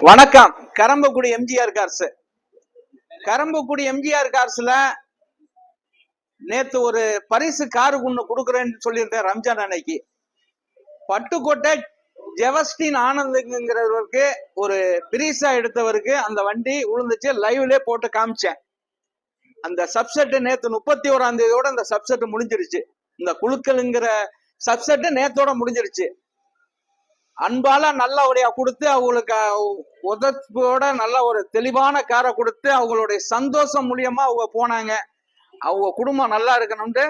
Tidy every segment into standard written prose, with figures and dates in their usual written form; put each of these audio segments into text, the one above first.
வணக்கம். கரம்பக்குடி எம்ஜிஆர் கார்ஸ். கரம்பக்குடி எம்ஜிஆர் கார்ஸ்ல நேத்து ஒரு பரிசு காரு ஒண்ணு கொடுக்குறேன்னு சொல்லியிருந்தேன். ரம்ஜான் அன்னைக்கு பட்டுக்கோட்டை ஜெவஸ்டின் ஆனந்துங்கிறவருக்கு ஒரு பிரிசா எடுத்தவருக்கு அந்த வண்டி விழுந்துச்சு. லைவ்ல போட்டு காமிச்சேன். அந்த சப்செட் நேத்து 31ஆம் தேதியோட அந்த சப்செட் முடிஞ்சிருச்சு. இந்த குழுக்களுங்கிற சப்செட் நேத்தோட முடிஞ்சிருச்சு. அன்பால நல்லபடியா கொடுத்து அவங்களுக்கு உதவியோட நல்ல ஒரு தெளிவான காரை கொடுத்து அவங்களுடைய சந்தோஷம் மூலியமா அவங்க போனாங்க. அவங்க குடும்பம் நல்லா இருக்கணும்னு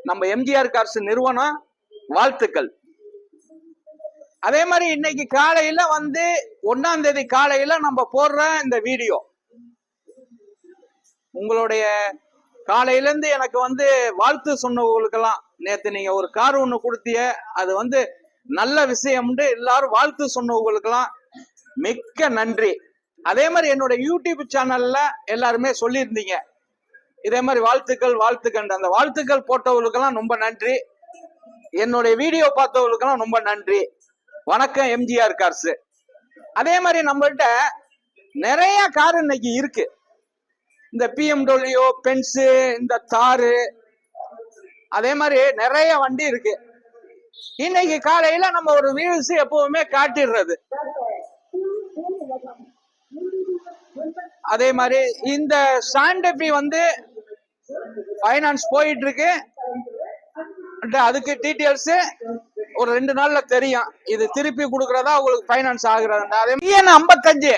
நம்ம எம்ஜிஆர் கார்ஸ் நிறுவனம் வாழ்த்துக்கள். அதே மாதிரி இன்னைக்கு காலையில 1ஆம் தேதி காலையில நம்ம போடுற இந்த வீடியோ உங்களுடைய காலையில இருந்து எனக்கு வாழ்த்து சொன்னவங்களுக்கெல்லாம் நேத்து நீங்க ஒரு கார் ஒண்ணு கொடுத்திய, அது நல்ல விஷயம் எல்லாரும் வாழ்த்து சொன்னவங்களுக்கெல்லாம் மிக்க நன்றி. அதே மாதிரி என்னோட யூடியூப் சேனல்ல எல்லாருமே சொல்லியிருந்தீங்க இதே மாதிரி வாழ்த்துக்கள். அந்த வாழ்த்துக்கள் போட்டவங்களுக்கெல்லாம் ரொம்ப நன்றி. என்னுடைய வீடியோ பார்த்தவங்களுக்கெல்லாம் ரொம்ப நன்றி. வணக்கம் எம்ஜிஆர் கார்ஸ். அதே மாதிரி நம்மள்ட்ட நிறைய கார் இன்னைக்கு இருக்கு. இந்த BMW, பென்ஸ், இந்த தாரு, அதே மாதிரி நிறைய வண்டி இருக்கு. இன்னைக்கு காலையில நம்ம ஒரு வியூஸ் எப்பவுமே காட்டிடுறது. அதே மாதிரி இந்த சாண்டபி ஃபைனான்ஸ் போயிட்டு இருக்கு. அதுக்கு டீட்டெயில்ஸ் ஒரு 2 நாள்ல தெரியும். இது திருப்பி கொடுக்கறதா உங்களுக்கு ஃபைனான்ஸ் ஆகுறது. அதே 55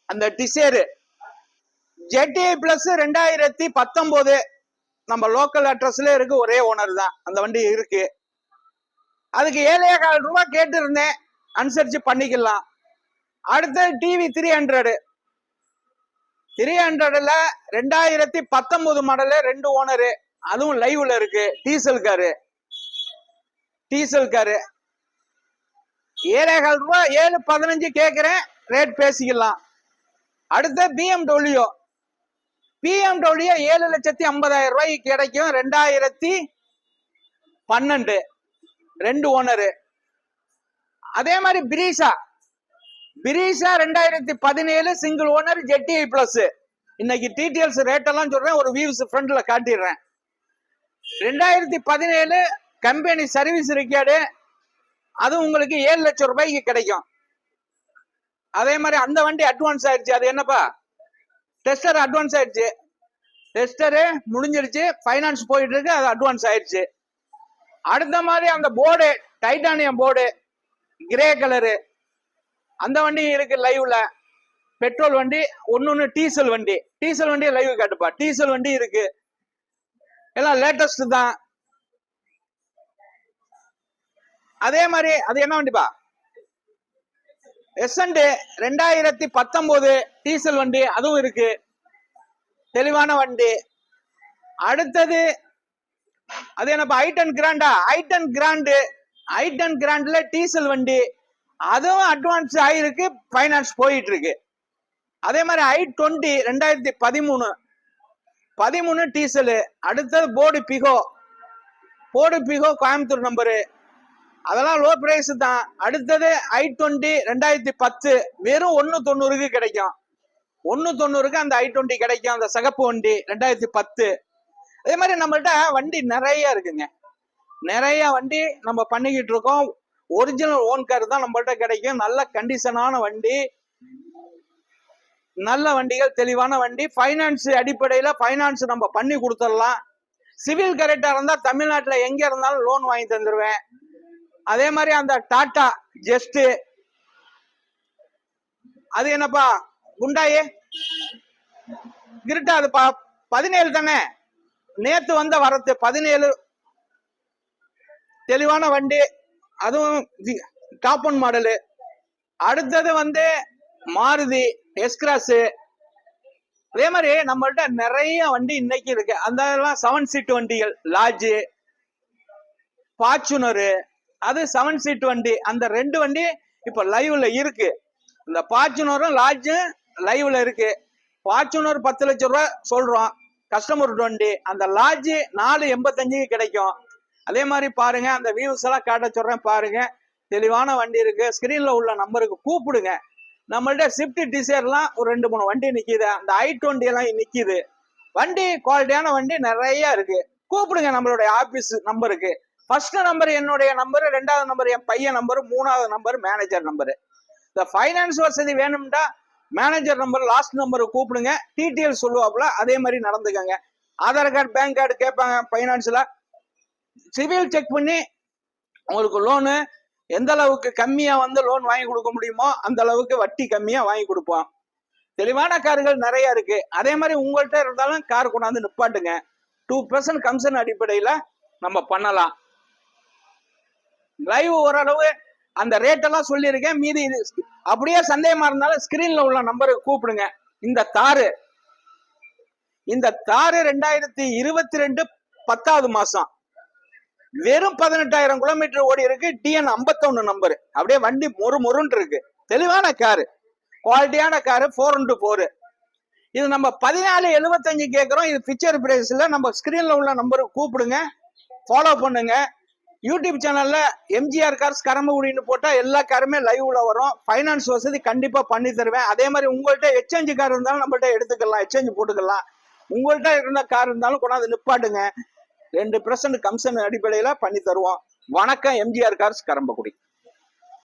அந்த டிசைர் ஜெட்டி பிளஸ் 2019 நம்ம லோக்கல் அட்ரஸ்ல இருக்கு. ஒரே ஓனர் தான் அந்த வண்டி இருக்கு. அதுக்கு 7,400 ரூபாய் கேட்டு இருந்தேன். அனுசரிச்சு பண்ணிக்கலாம். அடுத்த டிவி 300 300ல 2019 மாடலு, 2 ஓனரு, அதுவும் லைவ்ல இருக்கு. டீசல் காரு 7,400 ரூபாய் 7,15 கேட்கிறேன். ரேட் பேசிக்கலாம். அடுத்த BMW 7,50,000 ரூபாய்க்கு கிடைக்கும். 2012 2 ஓனரு. அதே மாதிரி பிரிசா 2017 சிங்கிள் ஓனர் ஜெட்டி பிளஸ். இன்னைக்கு டீடைல்ஸ் ரேட் எல்லாம் சொல்றேன். ஒரு வியூஸ் ஃப்ரண்ட்ல காட்டிடுறேன். 2017 கம்பெனி சர்வீஸ் ரெக்கார்டு, அது உங்களுக்கு 7 லட்சம் ரூபாய்க்கு கிடைக்கும். அதே மாதிரி அந்த வண்டி அட்வான்ஸ் ஆயிடுச்சு. அது என்னப்பா, டெஸ்டர் அட்வான்ஸ் ஆயிடுச்சு. டெஸ்டரு முடிஞ்சிருச்சு. ஃபைனான்ஸ் போயிட்டு இருக்கு. அது அட்வான்ஸ் ஆயிடுச்சு. அடுத்த மாதிரி அந்த board titanium board grey colour, அந்த வண்டி இருக்கு லைவ்ல. பெட்ரோல் வண்டி ஒன்னு, டீசல் வண்டி லைவ் காட்டுப்பா. டீசல் வண்டி இருக்கு. எல்லாம் லேட்டஸ்ட் தான். அதே மாதிரி அது என்ன வண்டிப்பா, எஸ்என்ட் 2019 டீசல் வண்டி, அதுவும் இருக்கு. தெளிவான வண்டி. அடுத்தது அது என்னப்பா, ஐட்டன் கிராண்ட்ல டீசல் வண்டி, அதுவும் அட்வான்ஸ் ஆயிருக்கு. ஃபைனான்ஸ் போயிட்டு இருக்கு. அதே மாதிரி i20 2013 டீசல். அடுத்தது போர்டு பிகோ கோயம்புத்தூர் நம்பரு, அதெல்லாம் லோ பிரைஸ் தான். அடுத்தது i20 2010 வெறும் 190க்கு கிடைக்கும். 190க்கு அந்த i20 கிடைக்கும். அந்த சகப்பு வண்டி 2010. அதே மாதிரி நம்மள்ட்ட வண்டி நிறைய இருக்குங்க. நிறைய வண்டி நம்ம பண்ணிக்கிட்டு இருக்கோம். ஒரிஜினல் ஓன் கார் தான் நம்மள்ட்ட கிடைக்கும். நல்ல கண்டிஷனான வண்டி, நல்ல வண்டிகள், தெளிவான வண்டி. ஃபைனான்ஸ் அடிப்படையில ஃபைனான்ஸ் நம்ம பண்ணி கொடுத்துடலாம். சிவில் கரெக்டா இருந்தா தமிழ்நாட்டுல எங்க இருந்தாலும் லோன் வாங்கி தந்துருவேன். அதே மாதிரி அந்த டாடா ஜெஸ்ட், அது என்னப்பா, குண்டாயே கிரிட்டா, அது 17 தானே. நேத்து வரத்து 17. தெளிவான வண்டி, அதுவும் டாப் ஒன் மாடலு. அடுத்தது மாருதி எஸ்கிராஸ். அதே மாதிரி நம்மள்ட்ட நிறைய வண்டி இன்னைக்கு இருக்கு. அந்த 7 சீட் வண்டிகள், லார்ஜ், ஃபார்ச்சுனரு, அது 7 சீட் வண்டி. அந்த 2 வண்டி இப்ப லைவ்ல இருக்கு. இந்த ஃபார்ச்சுனரும் லார்ஜும் லைவ்ல இருக்கு. ஃபார்ச்சுனர் 10 லட்சம் ரூபாய் சொல்றோம் கஸ்டமர் வண்டி. அந்த லார்ஜ் 4,85 கிடைக்கும். அதே மாதிரி பாருங்க, அந்த வியூஸ் எல்லாம் காட்ட சொல்றேன் பாருங்க. தெளிவான வண்டி இருக்கு. ஸ்கிரீன்ல உள்ள நம்பருக்கு கூப்பிடுங்க. நம்மள்ட்ட ஸ்விஃப்ட் டிசைர்லாம் ஒரு 2-3 வண்டி நிக்குது. அந்த i20 எல்லாம் நிக்குது. வண்டி குவாலிட்டியான வண்டி நிறைய இருக்கு. கூப்பிடுங்க நம்மளுடைய ஆபீஸ் நம்பருக்கு. ஃபர்ஸ்ட் நம்பர் என்னுடைய நம்பர், 2வது நம்பர் என் பையன் நம்பர், 3வது நம்பர் மேனேஜர் நம்பர். இந்த ஃபைனான்ஸ் வசதி வேணும்டா மேனேஜர் நம்பர் லாஸ்ட் நம்பரை கூப்பிடுங்க. டீட்டெயில் சொல்லுவாப்புல, அதே மாதிரி நடந்துக்கங்க. ஆதார் கார்டு, பேங்க் கார்டு கேட்பாங்க ஃபைனான்ஸ்ல. சிவில் செக் பண்ணி உங்களுக்கு லோனு எந்த அளவுக்கு கம்மியா வந்து லோன் வாங்கி கொடுக்க முடியுமோ அந்த அளவுக்கு வட்டி கம்மியா வாங்கி கொடுப்போம். தெளிவான கார்கள் நிறைய இருக்கு. அதே மாதிரி உங்கள்கிட்ட இருந்தாலும் கார் கொண்டாந்து நிப்பாட்டுங்க. 2% கமிஷன் அடிப்படையில நம்ம பண்ணலாம். லைவ் ஓரளவு அந்த ரேட் எல்லாம் சொல்லியிருக்கேன். மீதி அப்படியே சந்தேகமா இருந்தாலும் ஸ்கிரீன்ல உள்ள நம்பருக்கு கூப்பிடுங்க. இந்த தாரு 2022 10வது மாசம் வெறும் 18,000 கிலோமீட்டர் ஓடி இருக்கு. TN 51 number. அப்படியே வண்டி மொறுன்னு இருக்கு. தெளிவான காரு, குவாலிட்டியான காரு, 4x4. இது நம்ம 14.75 கேட்கிறோம். இது பிக்சர் பிரைஸ்ல. நம்ம ஸ்கிரீன்ல உள்ள நம்பருக்கு கூப்பிடுங்க, ஃபாலோ பண்ணுங்க. யூடியூப் சேனல்ல எம்ஜிஆர் கார்ஸ் கரம்பக்குடின்னு போட்டா எல்லா காருமே லைவ்ல வரும். ஃபைனான்ஸ் வசதி கண்டிப்பா பண்ணி தருவேன். அதே மாதிரி உங்கள்கிட்ட எக்ஸ்சேஞ்ச் கார் இருந்தாலும் நம்மள்ட்ட எடுத்துக்கலாம், எக்ஸ்சேஞ்ச் போட்டுக்கலாம். உங்கள்கிட்ட இருந்த கார் இருந்தாலும் கொண்டாந்து நிப்பாட்டுங்க. 2% கமிஷன் அடிப்படையில பண்ணி தருவோம். வணக்கம். எம்ஜிஆர் கார்ஸ் கரம்பக்குடி.